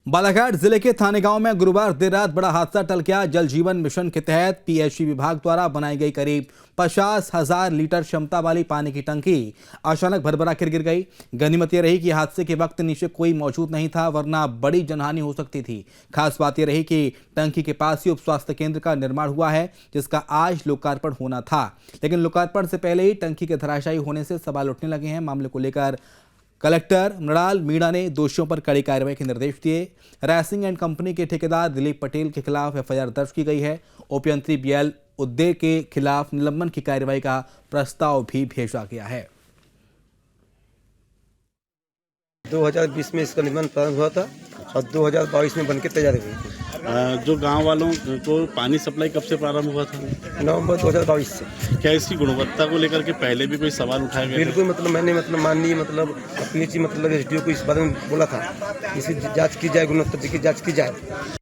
बालाघाट जिले के थाने गांव में गुरुवार देर रात बड़ा हादसा टल गया। जल जीवन मिशन के तहत पीएचई विभाग द्वारा बनाई गई करीब 50,000 लीटर क्षमता वाली पानी की टंकी अचानक भरभरा गिर गई। गनीमत यह रही कि हादसे के वक्त नीचे कोई मौजूद नहीं था, वरना बड़ी जनहानि हो सकती थी। खास बात यह रही कि टंकी के पास ही उप स्वास्थ्य केंद्र का निर्माण हुआ है, जिसका आज लोकार्पण होना था, लेकिन लोकार्पण से पहले ही टंकी के धराशायी होने से सवाल उठने लगे हैं। मामले को लेकर कलेक्टर मृणाल मीणा ने दोषियों पर कड़ी कार्रवाई के निर्देश दिए। राइसिंग एंड कंपनी के ठेकेदार दिलीप पटेल के खिलाफ एफआईआर दर्ज की गई है। उपयंत्री बीएल उद्दे के खिलाफ निलंबन की कार्रवाई का प्रस्ताव भी भेजा गया है। 2020 में इसका निर्माण प्रारंभ हुआ था और 2022 में बनके तैयार हुई थी। जो गांव वालों को पानी सप्लाई कब से प्रारंभ हुआ था? नवंबर 2022 से। क्या इसकी गुणवत्ता को लेकर के पहले भी कोई सवाल उठाया गया? बिल्कुल, मैंने माननीय पीएचई एसडीओ को इस बारे में बोला था, इसकी जांच की जाए, गुणवत्ता की जांच की जाए।